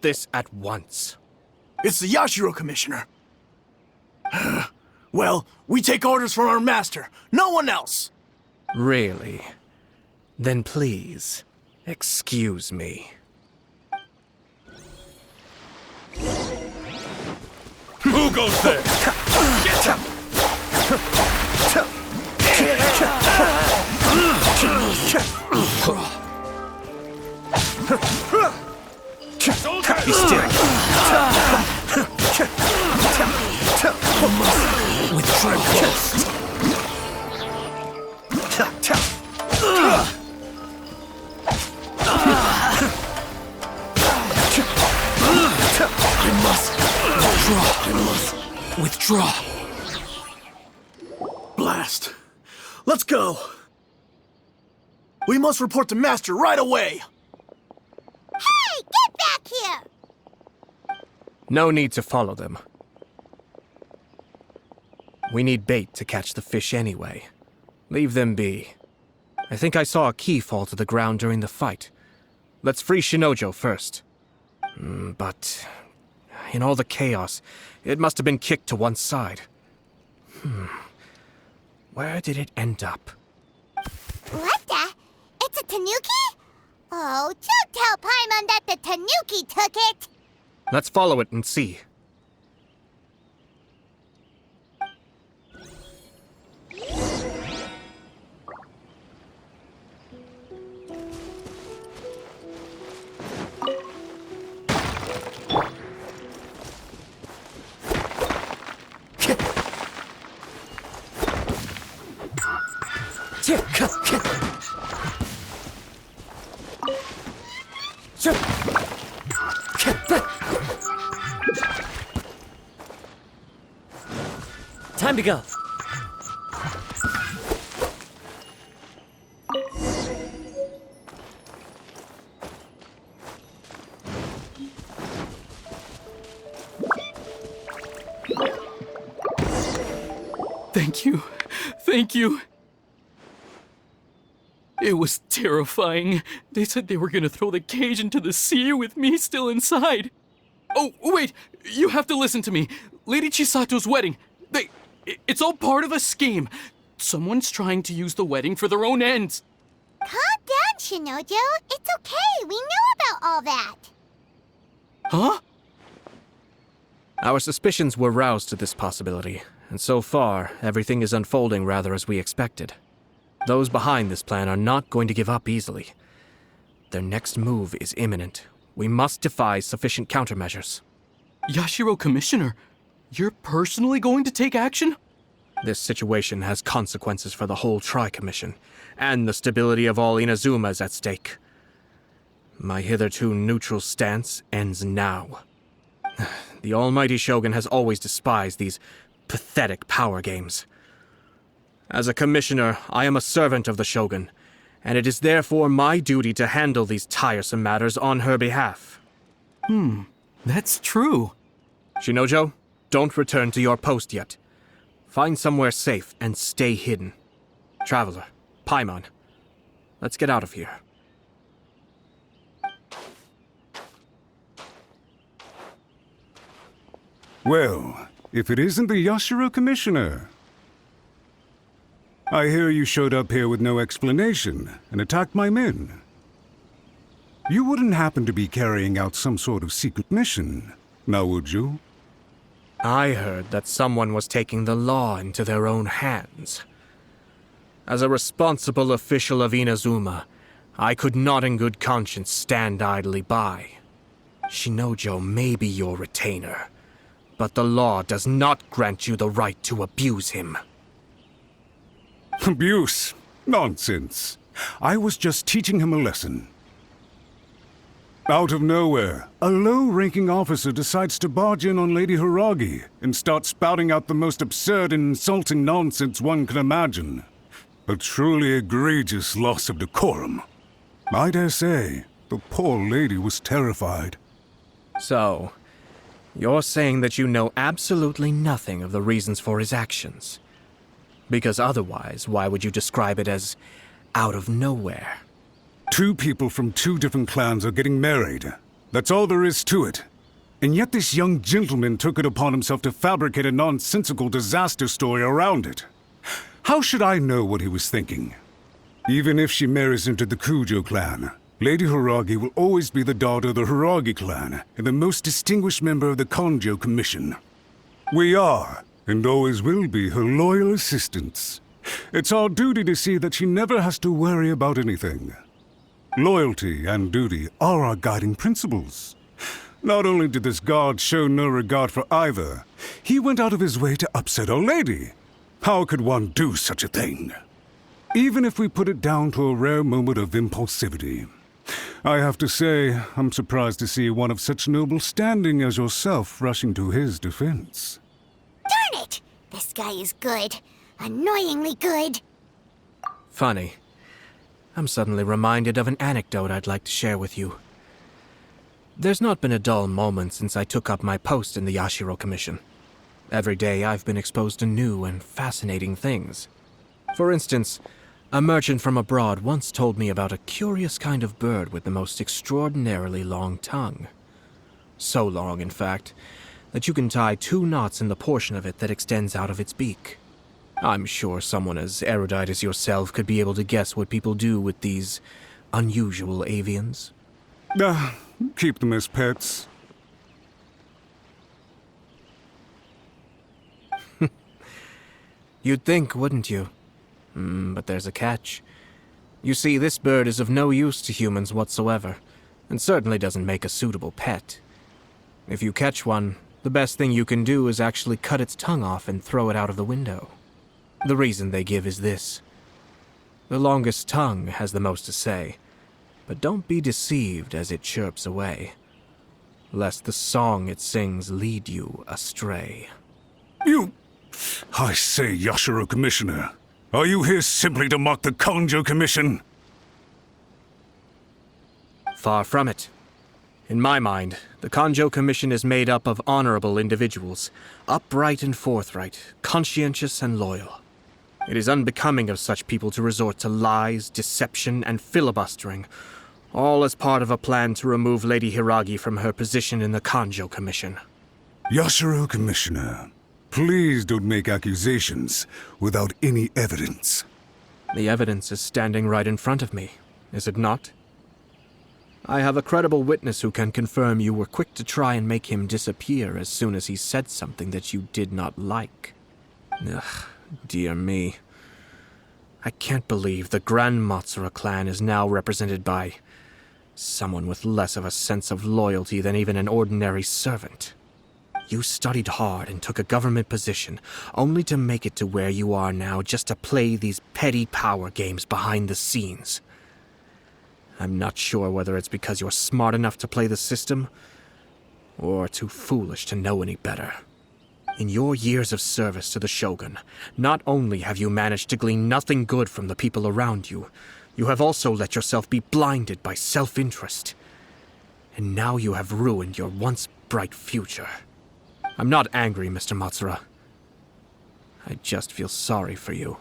this at once. It's the Yashiro Commissioner. Well, we take orders from our master, no one else. Really? Then please, excuse me. Who goes there? Get him! Be still. Withdraw close. I must withdraw. Blast. Let's go. We must report to Master right away. Hey, get back here! No need to follow them. We need bait to catch the fish anyway. Leave them be. I think I saw a key fall to the ground during the fight. Let's free Shinojo first. But in all the chaos, it must have been kicked to one side. Where did it end up? What the? It's a tanuki? Oh, don't tell Paimon that the tanuki took it! Let's follow it and see. Time to go. Thank you. Thank you. It was terrifying. They said they were gonna throw the cage into the sea with me still inside. Oh, wait! You have to listen to me. Lady Chisato's wedding. It's all part of a scheme. Someone's trying to use the wedding for their own ends. Calm down, Shinojo. It's okay. We know about all that. Huh? Our suspicions were roused to this possibility, and so far, everything is unfolding rather as we expected. Those behind this plan are not going to give up easily. Their next move is imminent. We must devise sufficient countermeasures. Yashiro Commissioner, you're personally going to take action? This situation has consequences for the whole Tri-Commission, and the stability of all Inazuma is at stake. My hitherto neutral stance ends now. The almighty Shogun has always despised these pathetic power games. As a commissioner, I am a servant of the Shogun, and it is therefore my duty to handle these tiresome matters on her behalf. That's true. Shinojo, don't return to your post yet. Find somewhere safe and stay hidden. Traveler, Paimon, let's get out of here. Well, if it isn't the Yashiro Commissioner. I hear you showed up here with no explanation and attacked my men. You wouldn't happen to be carrying out some sort of secret mission, now would you? I heard that someone was taking the law into their own hands. As a responsible official of Inazuma, I could not in good conscience stand idly by. Shinojo may be your retainer, but the law does not grant you the right to abuse him. Abuse? Nonsense. I was just teaching him a lesson. Out of nowhere, a low-ranking officer decides to barge in on Lady Hiragi and start spouting out the most absurd and insulting nonsense one can imagine. A truly egregious loss of decorum. I dare say, the poor lady was terrified. So, you're saying that you know absolutely nothing of the reasons for his actions? Because otherwise, why would you describe it as out of nowhere? 2 people from 2 different clans are getting married. That's all there is to it. And yet this young gentleman took it upon himself to fabricate a nonsensical disaster story around it. How should I know what he was thinking? Even if she marries into the Kujou clan, Lady Hiragi will always be the daughter of the Hiragi clan and the most distinguished member of the Kanjou Commission. We are, and always will be, her loyal assistants. It's our duty to see that she never has to worry about anything. Loyalty and duty are our guiding principles. Not only did this guard show no regard for either, he went out of his way to upset our lady. How could one do such a thing? Even if we put it down to a rare moment of impulsivity. I have to say, I'm surprised to see one of such noble standing as yourself rushing to his defense. Darn it! This guy is good. Annoyingly good. Funny. I'm suddenly reminded of an anecdote I'd like to share with you. There's not been a dull moment since I took up my post in the Yashiro Commission. Every day I've been exposed to new and fascinating things. For instance, a merchant from abroad once told me about a curious kind of bird with the most extraordinarily long tongue. So long, in fact, that you can tie 2 knots in the portion of it that extends out of its beak. I'm sure someone as erudite as yourself could be able to guess what people do with these unusual avians. Keep them as pets. You'd think, wouldn't you? But there's a catch. You see, this bird is of no use to humans whatsoever, and certainly doesn't make a suitable pet. If you catch one, the best thing you can do is actually cut its tongue off and throw it out of the window. The reason they give is this. The longest tongue has the most to say, but don't be deceived as it chirps away, lest the song it sings lead you astray. I say, Yashiro Commissioner, are you here simply to mock the Kanjou Commission? Far from it. In my mind, the Kanjou Commission is made up of honorable individuals, upright and forthright, conscientious and loyal. It is unbecoming of such people to resort to lies, deception, and filibustering, all as part of a plan to remove Lady Hiragi from her position in the Kanjou Commission. Yashiro Commissioner, please don't make accusations without any evidence. The evidence is standing right in front of me, is it not? I have a credible witness who can confirm you were quick to try and make him disappear as soon as he said something that you did not like. Ugh, dear me. I can't believe the Grand Matsura clan is now represented by someone with less of a sense of loyalty than even an ordinary servant. You studied hard and took a government position, only to make it to where you are now just to play these petty power games behind the scenes. I'm not sure whether it's because you're smart enough to play the system, or too foolish to know any better. In your years of service to the Shogun, not only have you managed to glean nothing good from the people around you, you have also let yourself be blinded by self-interest. And now you have ruined your once bright future. I'm not angry, Mr. Matsura. I just feel sorry for you.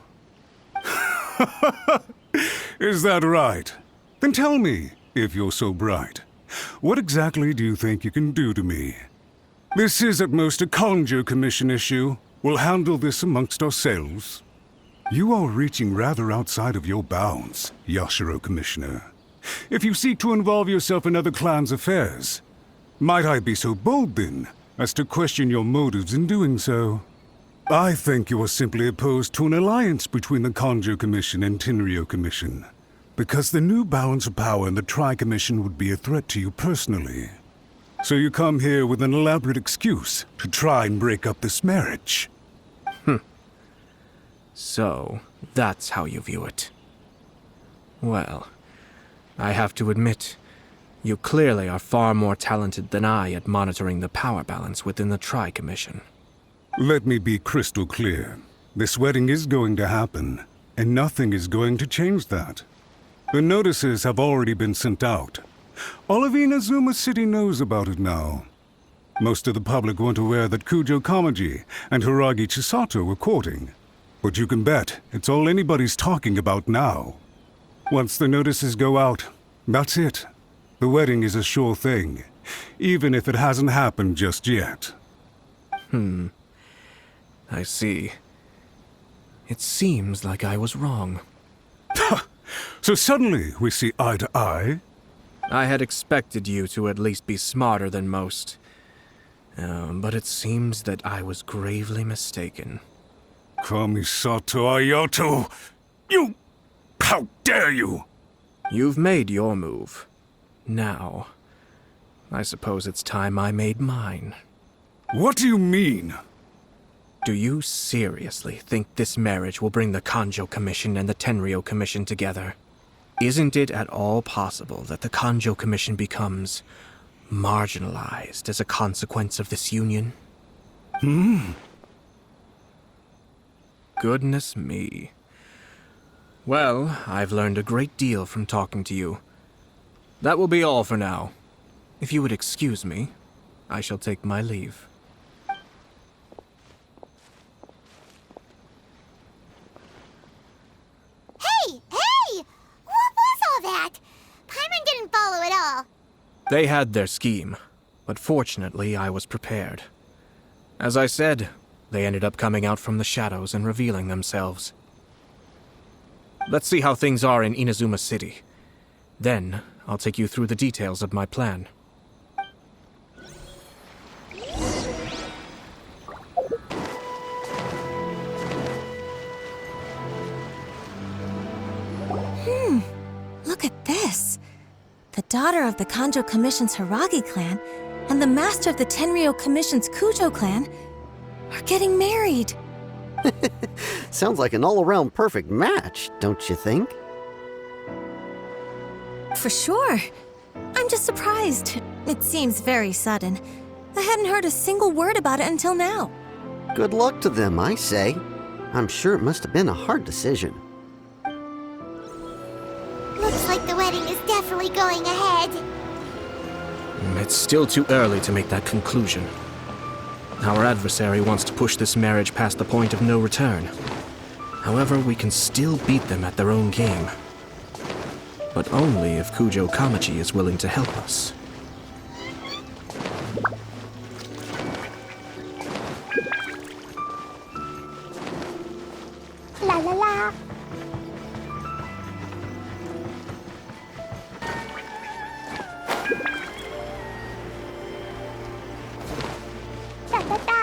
Is that right? Then tell me, if you're so bright, what exactly do you think you can do to me? This is at most a Kanjou Commission issue. We'll handle this amongst ourselves. You are reaching rather outside of your bounds, Yashiro Commissioner. If you seek to involve yourself in other clans' affairs, might I be so bold then, as to question your motives in doing so? I think you are simply opposed to an alliance between the Kanjou Commission and Khaenri'ah Commission, because the new balance of power in the Tri-Commission would be a threat to you personally. So you come here with an elaborate excuse to try and break up this marriage. So, that's how you view it. Well, I have to admit, you clearly are far more talented than I at monitoring the power balance within the Tri-Commission. Let me be crystal clear. This wedding is going to happen, and nothing is going to change that. The notices have already been sent out. All of Inazuma City knows about it now. Most of the public weren't aware that Kujou Kamaji and Hiragi Chisato were courting. But you can bet it's all anybody's talking about now. Once the notices go out, that's it. The wedding is a sure thing, even if it hasn't happened just yet. I see. It seems like I was wrong. So suddenly we see eye to eye? I had expected you to at least be smarter than most. But it seems that I was gravely mistaken. Kamisato Ayato! You... How dare you! You've made your move. Now, I suppose it's time I made mine. What do you mean? Do you seriously think this marriage will bring the Kanjou Commission and the Khaenri'ah Commission together? Isn't it at all possible that the Kanjou Commission becomes marginalized as a consequence of this union? Goodness me. Well, I've learned a great deal from talking to you. That will be all for now. If you would excuse me, I shall take my leave. Hey! What was all that? Paimon didn't follow at all. They had their scheme, but fortunately I was prepared. As I said, they ended up coming out from the shadows and revealing themselves. Let's see how things are in Inazuma City. Then, I'll take you through the details of my plan. Look at this. The daughter of the Kanjou Commission's Hiragi clan and the master of the Khaenri'ah Commission's Kujou clan are getting married. Sounds like an all-around perfect match, don't you think? For sure. I'm just surprised. It seems very sudden. I hadn't heard a single word about it until now. Good luck to them, I say. I'm sure it must have been a hard decision. Looks like the wedding is definitely going ahead. It's still too early to make that conclusion. Our adversary wants to push this marriage past the point of no return. However, we can still beat them at their own game. But only if Kujou Kamaji is willing to help us. La la la. Da da da.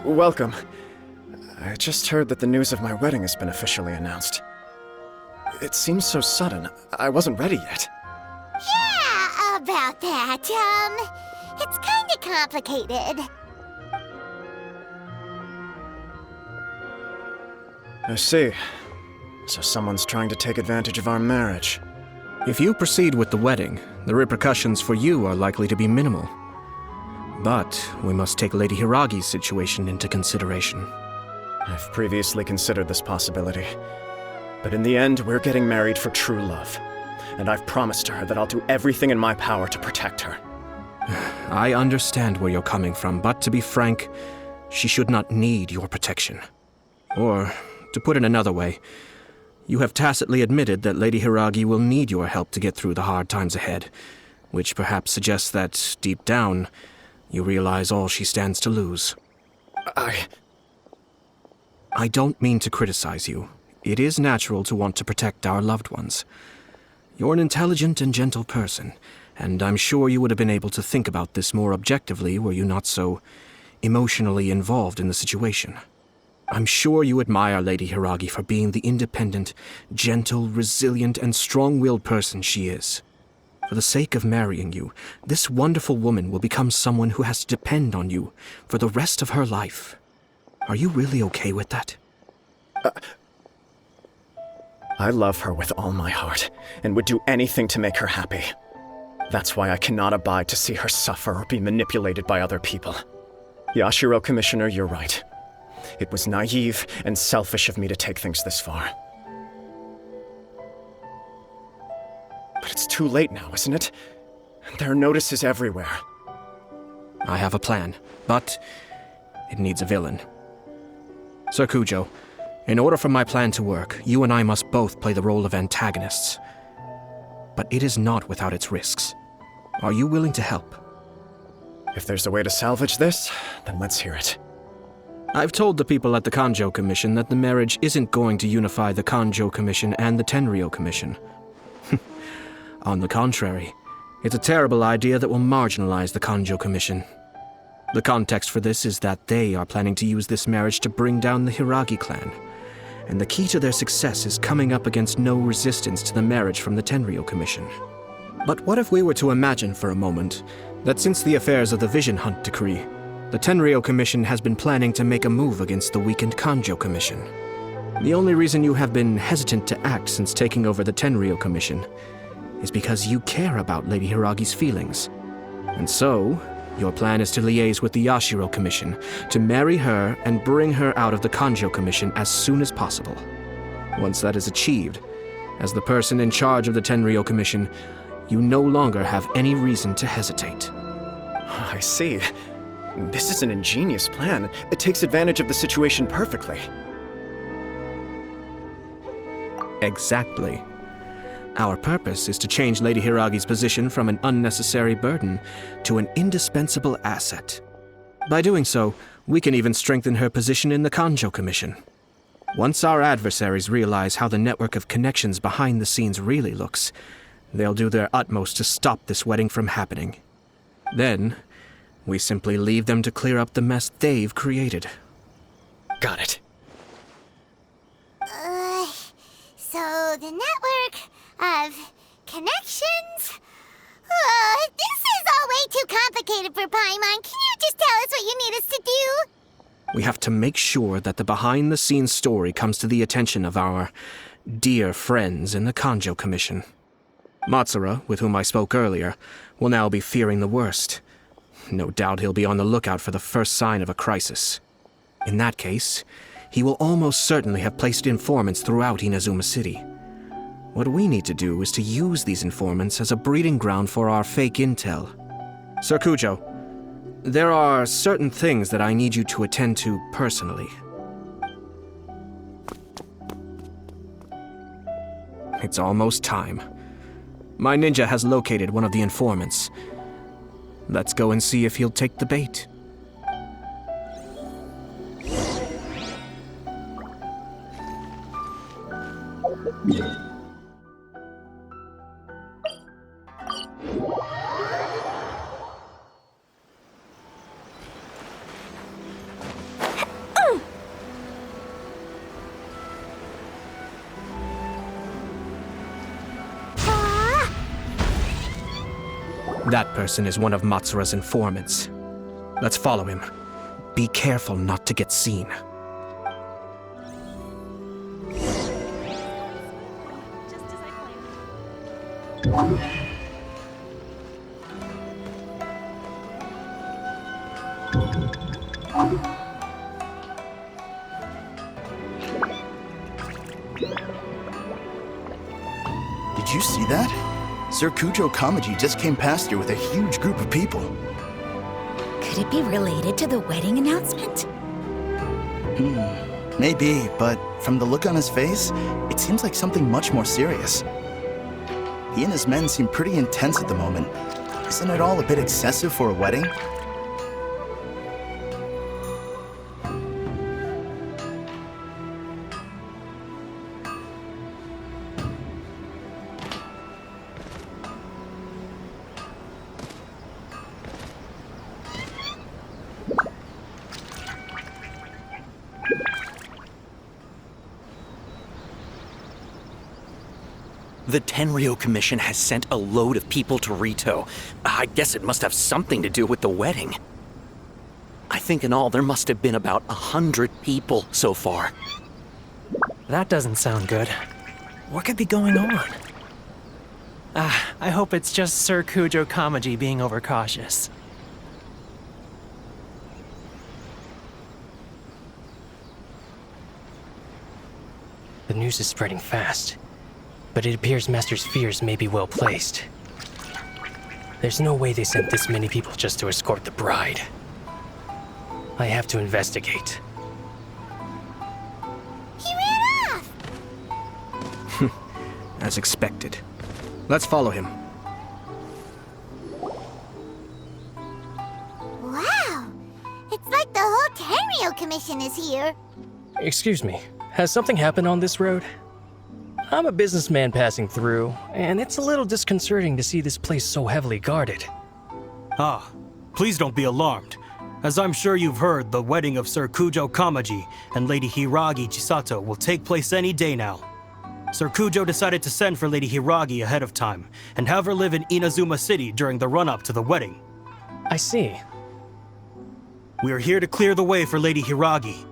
Welcome. I just heard that the news of my wedding has been officially announced. It seems so sudden. I wasn't ready yet. Yeah, about that. It's kinda complicated. I see. So someone's trying to take advantage of our marriage. If you proceed with the wedding, the repercussions for you are likely to be minimal. But we must take Lady Hiragi's situation into consideration. I've previously considered this possibility. But in the end, we're getting married for true love. And I've promised her that I'll do everything in my power to protect her. I understand where you're coming from, but to be frank, she should not need your protection. Or, to put it another way, you have tacitly admitted that Lady Hiragi will need your help to get through the hard times ahead, which perhaps suggests that, deep down, you realize all she stands to lose. I don't mean to criticize you. It is natural to want to protect our loved ones. You're an intelligent and gentle person, and I'm sure you would have been able to think about this more objectively were you not so emotionally involved in the situation. I'm sure you admire Lady Hiragi for being the independent, gentle, resilient, and strong-willed person she is. For the sake of marrying you, this wonderful woman will become someone who has to depend on you for the rest of her life. Are you really okay with that? I love her with all my heart, and would do anything to make her happy. That's why I cannot abide to see her suffer or be manipulated by other people. Yashiro, Commissioner, you're right. It was naive and selfish of me to take things this far. But it's too late now, isn't it? There are notices everywhere. I have a plan, but it needs a villain. Sir Kujou, In order for my plan to work, you and I must both play the role of antagonists. But it is not without its risks. Are you willing to help? If there's a way to salvage this, then let's hear it. I've told the people at the Kanjou Commission that the marriage isn't going to unify the Kanjou Commission and the Tenryou Commission. On the contrary, it's a terrible idea that will marginalize the Kanjou Commission. The context for this is that they are planning to use this marriage to bring down the Hiragi clan, and the key to their success is coming up against no resistance to the marriage from the Tenryou Commission. But what if we were to imagine for a moment that since the affairs of the Vision Hunt decree, the Tenryou Commission has been planning to make a move against the weakened Kanjou Commission? The only reason you have been hesitant to act since taking over the Tenryou Commission is because you care about Lady Hiragi's feelings. And so, your plan is to liaise with the Yashiro Commission, to marry her and bring her out of the Kanjou Commission as soon as possible. Once that is achieved, as the person in charge of the Tenryou Commission, you no longer have any reason to hesitate. I see. This is an ingenious plan. It takes advantage of the situation perfectly. Exactly. Our purpose is to change Lady Hiragi's position from an unnecessary burden to an indispensable asset. By doing so, we can even strengthen her position in the Kanjou Commission. Once our adversaries realize how the network of connections behind the scenes really looks, they'll do their utmost to stop this wedding from happening. Then, we simply leave them to clear up the mess they've created. Got it. So the network of connections? This is all way too complicated for Paimon. Can you just tell us what you need us to do? We have to make sure that the behind-the-scenes story comes to the attention of our dear friends in the Kanjou Commission. Matsura, with whom I spoke earlier, will now be fearing the worst. No doubt he'll be on the lookout for the first sign of a crisis. In that case, he will almost certainly have placed informants throughout Inazuma City. What we need to do is to use these informants as a breeding ground for our fake intel. Sir Kujou, there are certain things that I need you to attend to personally. It's almost time. My ninja has located one of the informants. Let's go and see if he'll take the bait. That person is one of Matsura's informants. Let's follow him. Be careful not to get seen. Did you see that? Sir Kujou Kamaji just came past here with a huge group of people. Could it be related to the wedding announcement? Maybe, but from the look on his face, it seems like something much more serious. He and his men seem pretty intense at the moment. Isn't it all a bit excessive for a wedding? The Tenryou Commission has sent a load of people to Ritou. I guess it must have something to do with the wedding. I think in all there must have been about 100 people so far. That doesn't sound good. What could be going on? I hope it's just Sir Kujou Kamaji being overcautious. The news is spreading fast, but it appears Master's fears may be well placed. There's no way they sent this many people just to escort the bride. I have to investigate. He as expected. Let's follow him. Wow! It's like the whole Khaenri'ah Commission is here. Excuse me, has something happened on this road? I'm a businessman passing through, and it's a little disconcerting to see this place so heavily guarded. Ah, please don't be alarmed. As I'm sure you've heard, the wedding of Sir Kujou Kamaji and Lady Hiragi Chisato will take place any day now. Sir Kujou decided to send for Lady Hiragi ahead of time and have her live in Inazuma City during the run-up to the wedding. I see. We are here to clear the way for Lady Hiragi.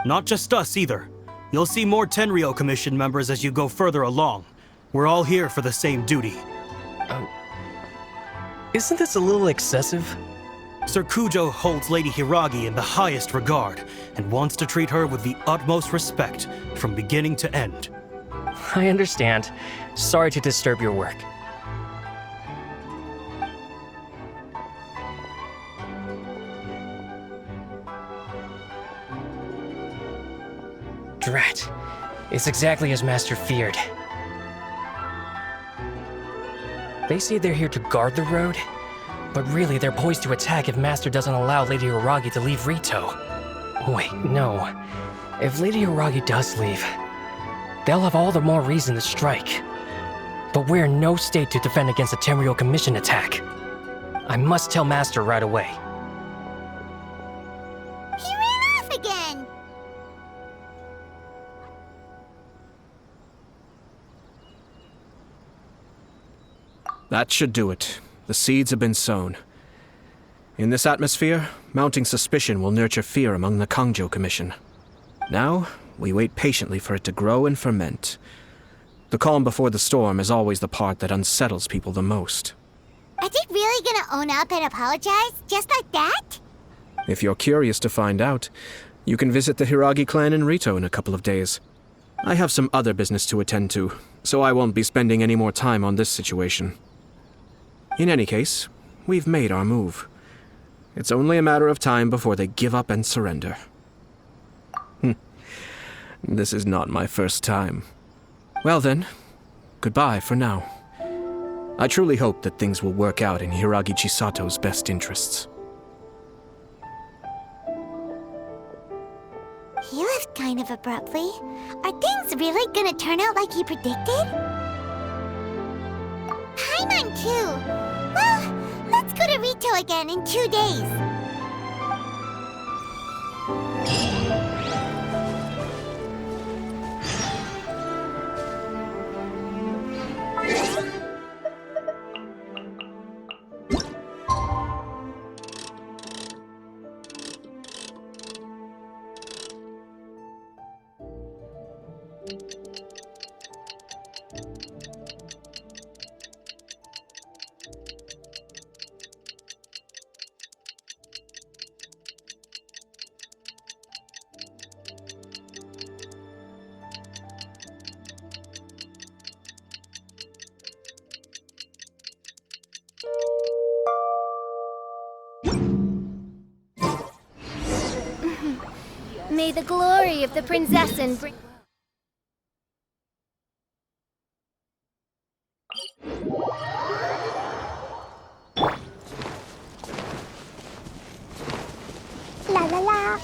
Not just us either. You'll see more Tenryou Commission members as you go further along. We're all here for the same duty. Isn't this a little excessive? Sir Kujou holds Lady Hiragi in the highest regard and wants to treat her with the utmost respect from beginning to end. I understand. Sorry to disturb your work. Drat. It's exactly as Master feared. They say they're here to guard the road, but really they're poised to attack if Master doesn't allow Lady Hiragi to leave Ritou. Wait, no. If Lady Hiragi does leave, they'll have all the more reason to strike. But we're in no state to defend against a Tenryou Commission attack. I must tell Master right away. He ran off again! That should do it. The seeds have been sown. In this atmosphere, mounting suspicion will nurture fear among the Kanjou Commission. Now, we wait patiently for it to grow and ferment. The calm before the storm is always the part that unsettles people the most. Are they really gonna own up and apologize? Just like that? If you're curious to find out, you can visit the Hiragi clan in Ritou in a couple of days. I have some other business to attend to, so I won't be spending any more time on this situation. In any case, we've made our move. It's only a matter of time before they give up and surrender. This is not my first time. Well then, goodbye for now. I truly hope that things will work out in Hiragi Chisato's best interests. He left kind of abruptly. Are things really gonna turn out like he predicted? Paimon too! Well, let's go to Ritou again in 2 days. May the glory of the Prinzessin bring... La la la.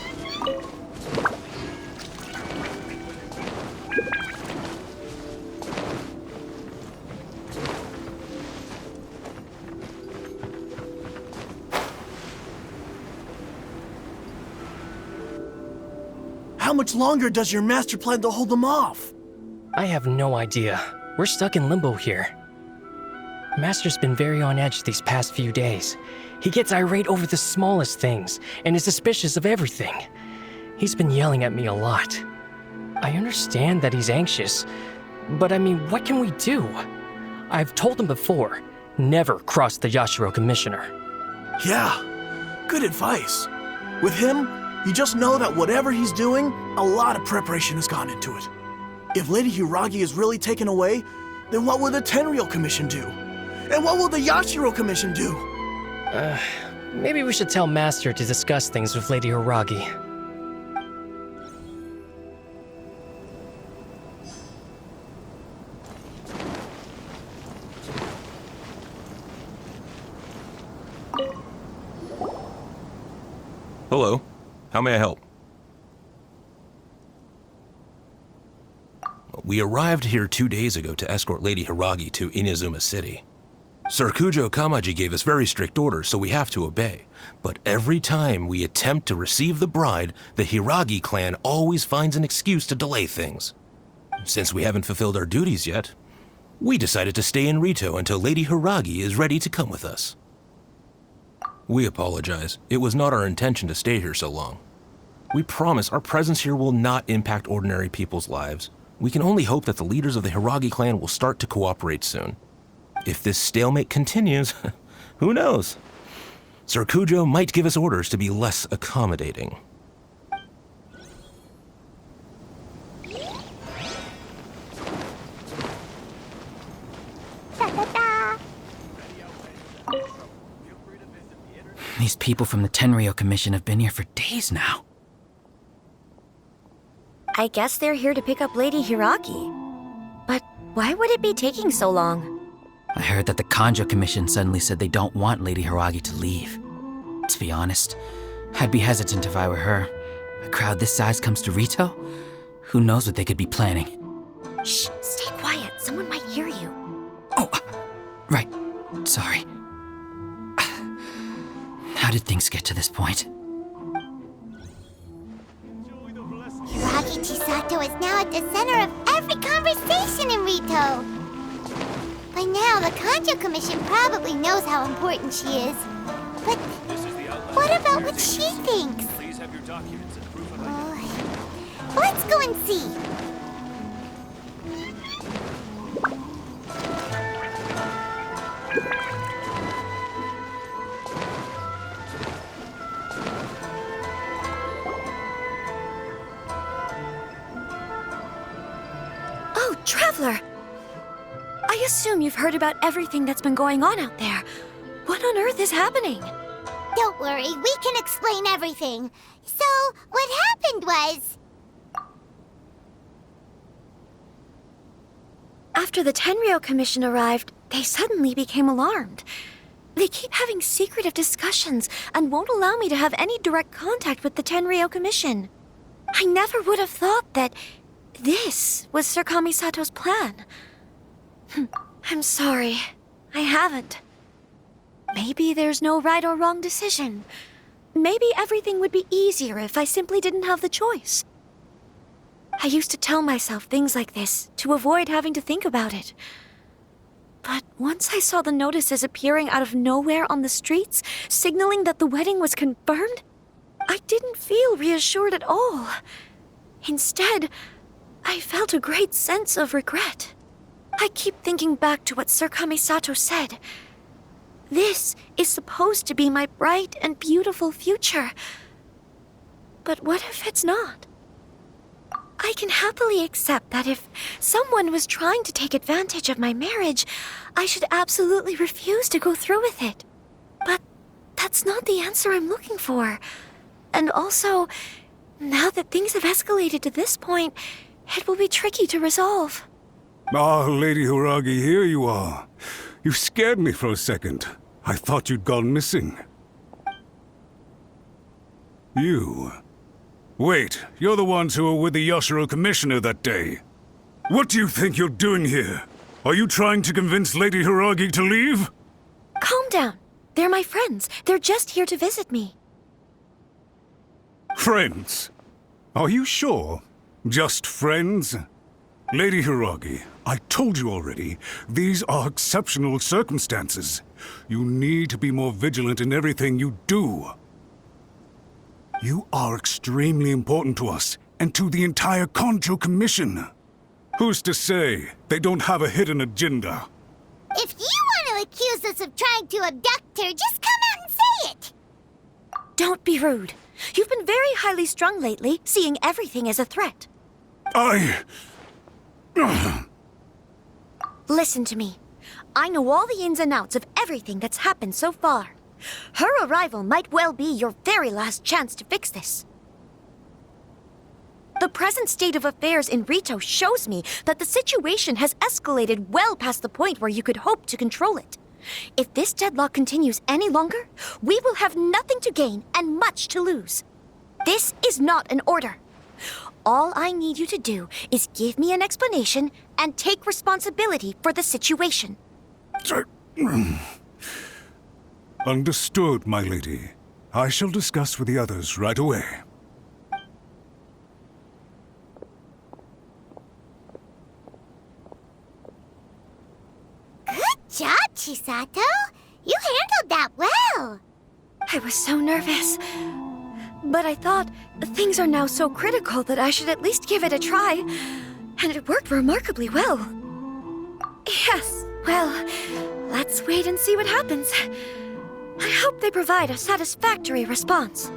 How much longer does your master plan to hold them off? I have no idea. We're stuck in limbo here. Master's been very on edge these past few days. He gets irate over the smallest things and is suspicious of everything. He's been yelling at me a lot. I understand that he's anxious, but I mean, what can we do? I've told him before, never cross the Yashiro Commissioner. Yeah, good advice. With him, you just know that whatever he's doing, a lot of preparation has gone into it. If Lady Hiragi is really taken away, then what will the Tenryou Commission do? And what will the Yashiro Commission do? Maybe we should tell Master to discuss things with Lady Hiragi. Hello. How may I help? We arrived here 2 days ago to escort Lady Hiragi to Inazuma City. Sir Kujou Kamaji gave us very strict orders, so we have to obey. But every time we attempt to receive the bride, the Hiragi clan always finds an excuse to delay things. Since we haven't fulfilled our duties yet, we decided to stay in Ritou until Lady Hiragi is ready to come with us. We apologize. It was not our intention to stay here so long. We promise our presence here will not impact ordinary people's lives. We can only hope that the leaders of the Hiragi clan will start to cooperate soon. If this stalemate continues, who knows? Sir Kujou might give us orders to be less accommodating. These people from the Tenryou Commission have been here for days now. I guess they're here to pick up Lady Hiragi. But why would it be taking so long? I heard that the Kanjou Commission suddenly said they don't want Lady Hiragi to leave. To be honest, I'd be hesitant if I were her. A crowd this size comes to Ritou? Who knows what they could be planning? Shh, stay quiet. Someone might hear you. Oh, right. Sorry. How did things get to this point? Hiragi Chisato is now at the center of every conversation in Ritou. By now, the Kanjou Commission probably knows how important she is. But what about what she thinks? Please have your documents and proof of identity. Let's go and see. Oh, Traveler! I assume you've heard about everything that's been going on out there. What on earth is happening? Don't worry, we can explain everything. So, what happened was... After the Tenryou Commission arrived, they suddenly became alarmed. They keep having secretive discussions and won't allow me to have any direct contact with the Tenryou Commission. I never would have thought that this was Sir Kamisato's plan. I'm sorry. I haven't. Maybe there's no right or wrong decision. Maybe everything would be easier if I simply didn't have the choice. I used to tell myself things like this to avoid having to think about it. But once I saw the notices appearing out of nowhere on the streets, signaling that the wedding was confirmed, I didn't feel reassured at all. Instead, I felt a great sense of regret. I keep thinking back to what Sir Kamisato said. This is supposed to be my bright and beautiful future. But what if it's not? I can happily accept that if someone was trying to take advantage of my marriage, I should absolutely refuse to go through with it. But that's not the answer I'm looking for. And also, now that things have escalated to this point, it will be tricky to resolve. Ah, Lady Hiragi, here you are. You scared me for a second. I thought you'd gone missing. You? Wait, you're the ones who were with the Yashiro Commissioner that day. What do you think you're doing here? Are you trying to convince Lady Hiragi to leave? Calm down. They're my friends. They're just here to visit me. Friends? Are you sure? Just friends? Lady Hiragi, I told you already, these are exceptional circumstances. You need to be more vigilant in everything you do. You are extremely important to us, and to the entire Kanjou Commission. Who's to say they don't have a hidden agenda? If you want to accuse us of trying to abduct her, just come out and say it! Don't be rude. You've been very highly strung lately, seeing everything as a threat. Listen to me. I know all the ins and outs of everything that's happened so far. Her arrival might well be your very last chance to fix this. The present state of affairs in Ritou shows me that the situation has escalated well past the point where you could hope to control it. If this deadlock continues any longer, we will have nothing to gain and much to lose. This is not an order. All I need you to do is give me an explanation and take responsibility for the situation. Understood, my lady. I shall discuss with the others right away. Good job, Chisato. You handled that well. I was so nervous. But I thought things are now so critical that I should at least give it a try. And it worked remarkably well. Yes, well, let's wait and see what happens. I hope they provide a satisfactory response.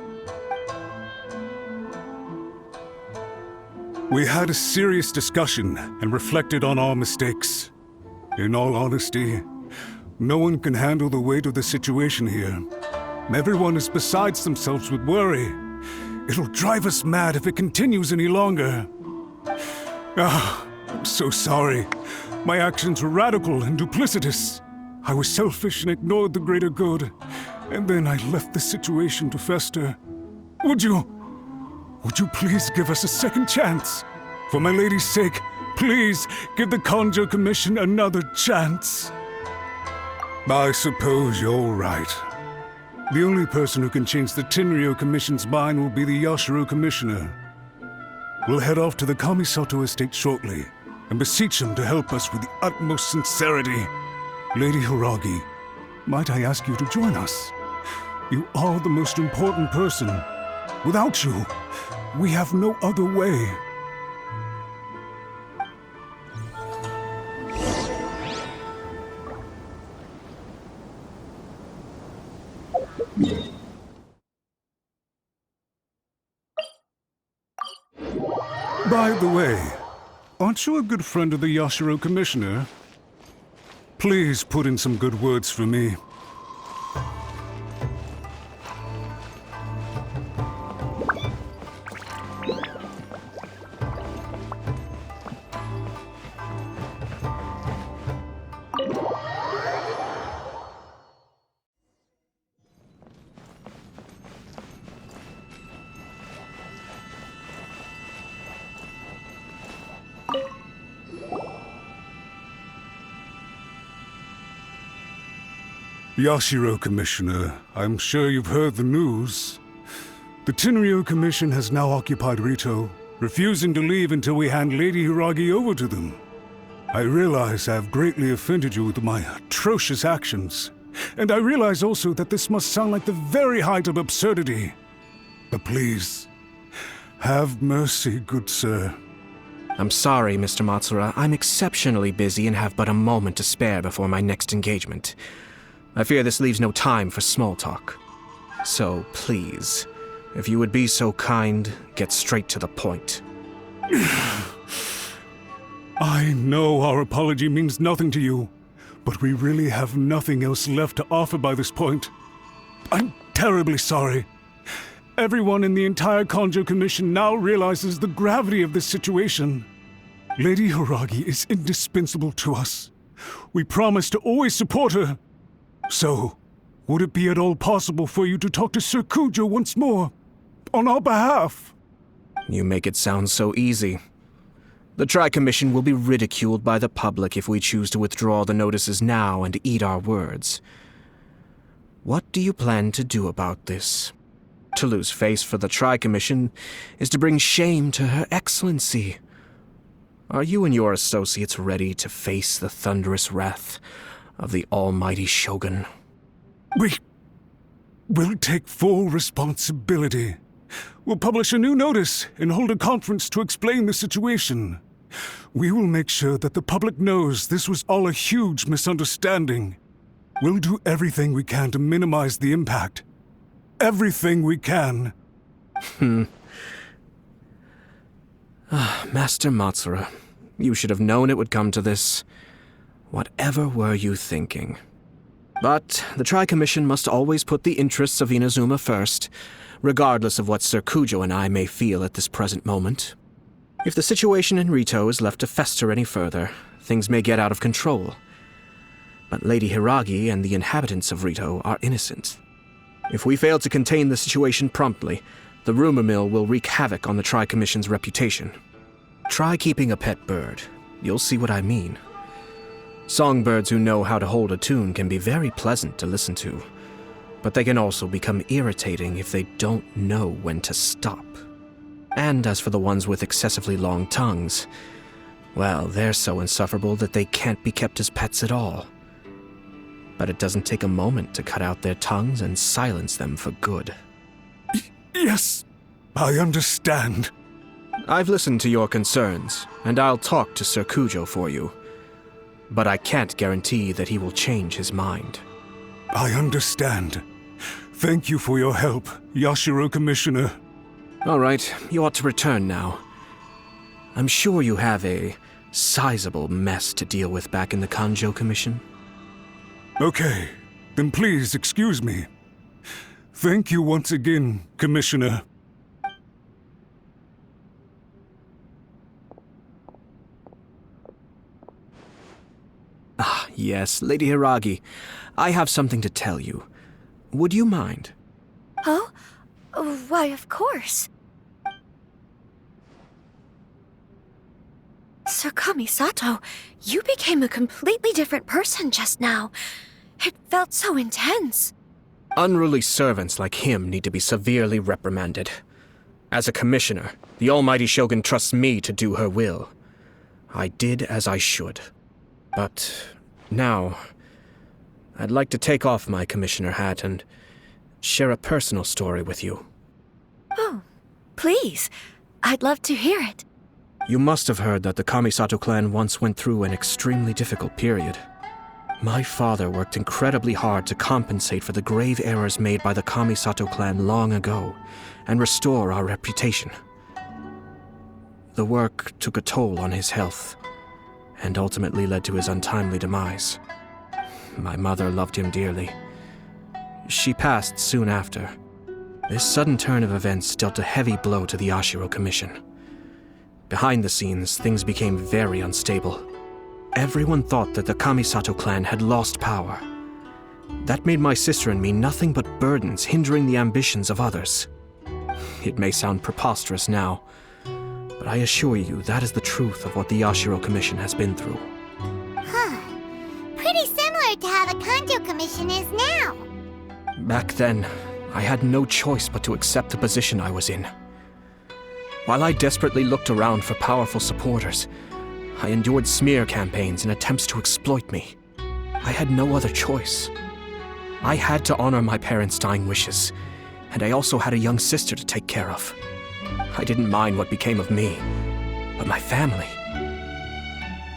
We had a serious discussion and reflected on our mistakes. In all honesty, no one can handle the weight of the situation here. Everyone is besides themselves with worry. It'll drive us mad if it continues any longer. I'm so sorry. My actions were radical and duplicitous. I was selfish and ignored the greater good. And then I left the situation to fester. Would you please give us a second chance? For my lady's sake, please give the Kanjou Commission another chance. I suppose you're right. The only person who can change the Tenryou Commission's mind will be the Yashiro Commissioner. We'll head off to the Kamisato Estate shortly and beseech him to help us with the utmost sincerity. Lady Hiragi, might I ask you to join us? You are the most important person. Without you, we have no other way. By the way, aren't you a good friend of the Yashiro Commissioner? Please put in some good words for me. Yashiro Commissioner, I'm sure you've heard the news. The Tenryou Commission has now occupied Ritou, refusing to leave until we hand Lady Hiragi over to them. I realize I have greatly offended you with my atrocious actions, and I realize also that this must sound like the very height of absurdity. But please, have mercy, good sir. I'm sorry, Mr. Matsura. I'm exceptionally busy and have but a moment to spare before my next engagement. I fear this leaves no time for small talk. So please, if you would be so kind, get straight to the point. I know our apology means nothing to you, but we really have nothing else left to offer by this point. I'm terribly sorry. Everyone in the entire Kanjou Commission now realizes the gravity of this situation. Lady Hiragi is indispensable to us. We promise to always support her. So, would it be at all possible for you to talk to Sir Kujou once more, on our behalf? You make it sound so easy. The Tri-Commission will be ridiculed by the public if we choose to withdraw the notices now and eat our words. What do you plan to do about this? To lose face for the Tri-Commission is to bring shame to Her Excellency. Are you and your associates ready to face the thunderous wrath of the almighty Shogun? We'll take full responsibility. We'll publish a new notice and hold a conference to explain the situation. We will make sure that the public knows this was all a huge misunderstanding. We'll do everything we can to minimize the impact. Everything we can. Master Matsura, you should have known it would come to this. Whatever were you thinking? But the Tri-Commission must always put the interests of Inazuma first, regardless of what Sir Kujou and I may feel at this present moment. If the situation in Ritou is left to fester any further, things may get out of control. But Lady Hiragi and the inhabitants of Ritou are innocent. If we fail to contain the situation promptly, the rumor mill will wreak havoc on the Tri-Commission's reputation. Try keeping a pet bird. You'll see what I mean. Songbirds who know how to hold a tune can be very pleasant to listen to, but they can also become irritating if they don't know when to stop. And as for the ones with excessively long tongues, well, they're so insufferable that they can't be kept as pets at all. But it doesn't take a moment to cut out their tongues and silence them for good. Yes, I understand. I've listened to your concerns, and I'll talk to Sir Kujou for you. But I can't guarantee that he will change his mind. I understand. Thank you for your help, Yashiro Commissioner. All right, you ought to return now. I'm sure you have a sizable mess to deal with back in the Kanjou Commission. Okay, then please excuse me. Thank you once again, Commissioner. Ah, yes, Lady Hiragi. I have something to tell you. Would you mind? Oh? Why, of course. Sir Kamisato, you became a completely different person just now. It felt so intense. Unruly servants like him need to be severely reprimanded. As a commissioner, the almighty Shogun trusts me to do her will. I did as I should. But now, I'd like to take off my commissioner hat and share a personal story with you. Oh, please. I'd love to hear it. You must have heard that the Kamisato clan once went through an extremely difficult period. My father worked incredibly hard to compensate for the grave errors made by the Kamisato clan long ago and restore our reputation. The work took a toll on his health and ultimately led to his untimely demise. My mother loved him dearly. She passed soon after. This sudden turn of events dealt a heavy blow to the Yashiro Commission. Behind the scenes, things became very unstable. Everyone thought that the Kamisato clan had lost power. That made my sister and me nothing but burdens, hindering the ambitions of others. It may sound preposterous now, but I assure you that is the truth of what the Yashiro Commission has been through. Huh. Pretty similar to how the Kanjou Commission is now. Back then, I had no choice but to accept the position I was in. While I desperately looked around for powerful supporters, I endured smear campaigns and attempts to exploit me. I had no other choice. I had to honor my parents' dying wishes, and I also had a young sister to take care of. I didn't mind what became of me, but my family.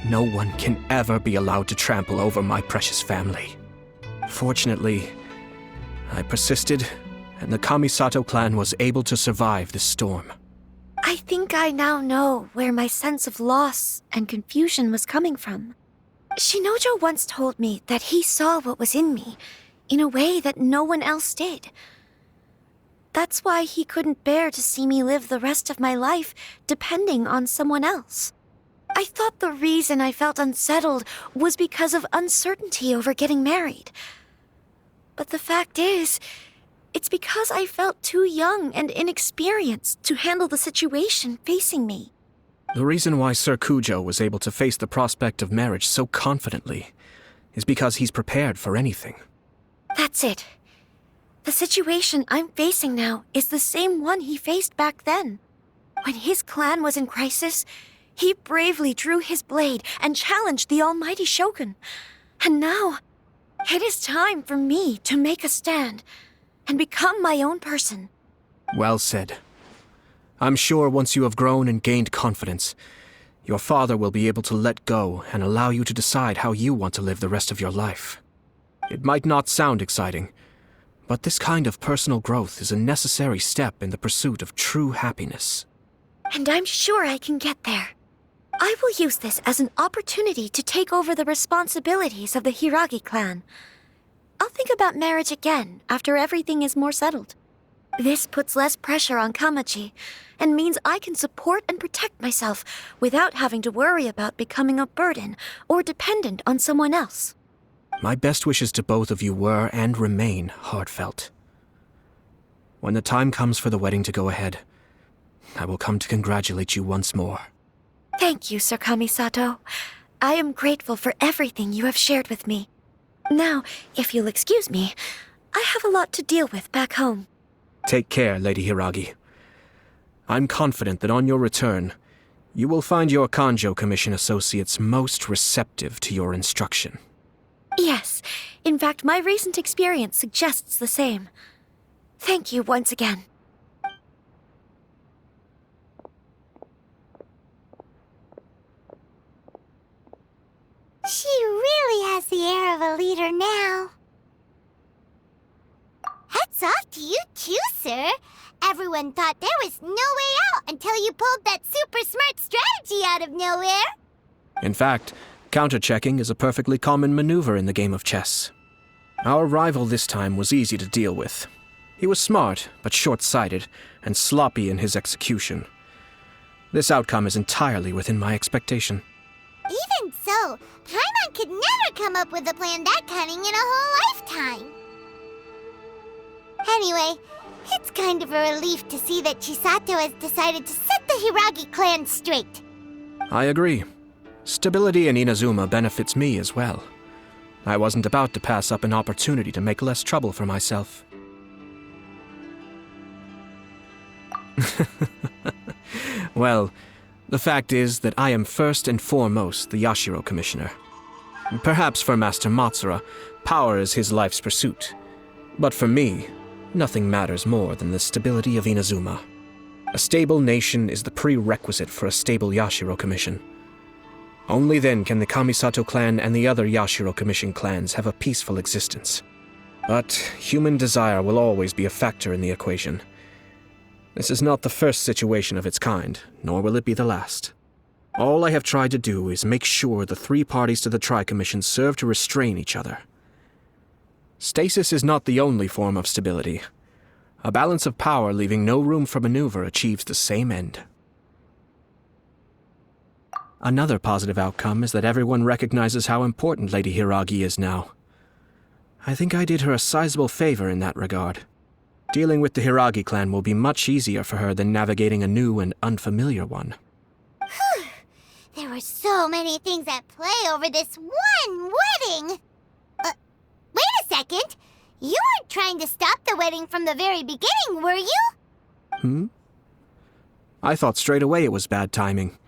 No one can ever be allowed to trample over my precious family. Fortunately, I persisted, and the Kamisato clan was able to survive this storm. I think I now know where my sense of loss and confusion was coming from. Shinojo once told me that he saw what was in me in a way that no one else did. That's why he couldn't bear to see me live the rest of my life depending on someone else. I thought the reason I felt unsettled was because of uncertainty over getting married. But the fact is, it's because I felt too young and inexperienced to handle the situation facing me. The reason why Sir Kujou was able to face the prospect of marriage so confidently is because he's prepared for anything. That's it. The situation I'm facing now is the same one he faced back then. When his clan was in crisis, he bravely drew his blade and challenged the almighty Shogun. And now, it is time for me to make a stand and become my own person. Well said. I'm sure once you have grown and gained confidence, your father will be able to let go and allow you to decide how you want to live the rest of your life. It might not sound exciting, but this kind of personal growth is a necessary step in the pursuit of true happiness. And I'm sure I can get there. I will use this as an opportunity to take over the responsibilities of the Hiragi clan. I'll think about marriage again after everything is more settled. This puts less pressure on Kamaji, and means I can support and protect myself without having to worry about becoming a burden or dependent on someone else. My best wishes to both of you were and remain heartfelt. When the time comes for the wedding to go ahead, I will come to congratulate you once more. Thank you, Sir Kamisato. I am grateful for everything you have shared with me. Now, if you'll excuse me, I have a lot to deal with back home. Take care, Lady Hiragi. I'm confident that on your return, you will find your Kanjou Commission associates most receptive to your instruction. Yes, in fact, my recent experience suggests the same. Thank you once again. She really has the air of a leader now. Hats off to you too, sir. Everyone thought there was no way out until you pulled that super smart strategy out of nowhere. In fact, counter-checking is a perfectly common maneuver in the game of chess. Our rival this time was easy to deal with. He was smart, but short-sighted, and sloppy in his execution. This outcome is entirely within my expectation. Even so, Paimon could never come up with a plan that cunning in a whole lifetime. Anyway, it's kind of a relief to see that Chisato has decided to set the Hiragi clan straight. I agree. Stability in Inazuma benefits me as well. I wasn't about to pass up an opportunity to make less trouble for myself. Well, the fact is that I am first and foremost the Yashiro Commissioner. Perhaps for Master Matsura, power is his life's pursuit. But for me, nothing matters more than the stability of Inazuma. A stable nation is the prerequisite for a stable Yashiro Commission. Only then can the Kamisato clan and the other Yashiro Commission clans have a peaceful existence. But human desire will always be a factor in the equation. This is not the first situation of its kind, nor will it be the last. All I have tried to do is make sure the three parties to the Tri-Commission serve to restrain each other. Stasis is not the only form of stability. A balance of power leaving no room for maneuver achieves the same end. Another positive outcome is that everyone recognizes how important Lady Hiragi is now. I think I did her a sizable favor in that regard. Dealing with the Hiragi clan will be much easier for her than navigating a new and unfamiliar one. Whew. There were so many things at play over this one wedding! Wait a second! You weren't trying to stop the wedding from the very beginning, were you? I thought straight away it was bad timing.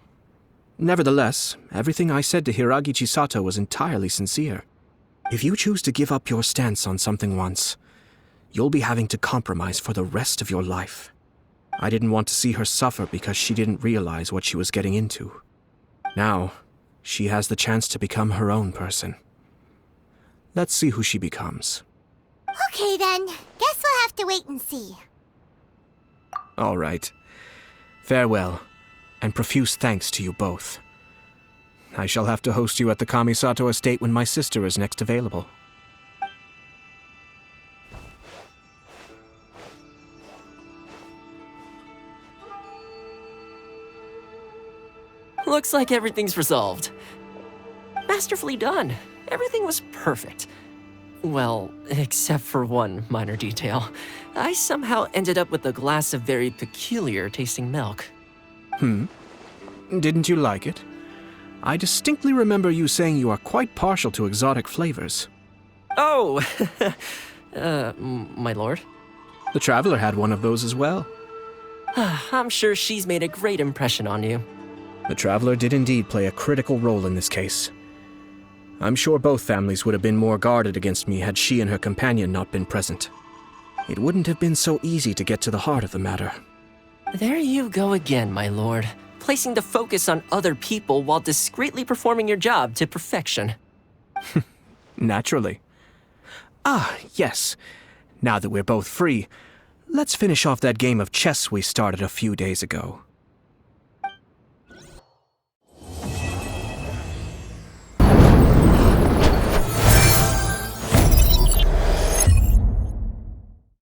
Nevertheless, everything I said to Hiragi Chisato was entirely sincere. If you choose to give up your stance on something once, you'll be having to compromise for the rest of your life. I didn't want to see her suffer because she didn't realize what she was getting into. Now, she has the chance to become her own person. Let's see who she becomes. Okay then, guess we'll have to wait and see. All right. Farewell, and profuse thanks to you both. I shall have to host you at the Kamisato Estate when my sister is next available. Looks like everything's resolved. Masterfully done. Everything was perfect. Well, except for one minor detail. I somehow ended up with a glass of very peculiar tasting milk. Didn't you like it? I distinctly remember you saying you are quite partial to exotic flavors. Oh, my lord? The Traveler had one of those as well. I'm sure she's made a great impression on you. The Traveler did indeed play a critical role in this case. I'm sure both families would have been more guarded against me had she and her companion not been present. It wouldn't have been so easy to get to the heart of the matter. There you go again, my lord. Placing the focus on other people while discreetly performing your job to perfection. Naturally. Ah, yes. Now that we're both free, let's finish off that game of chess we started a few days ago.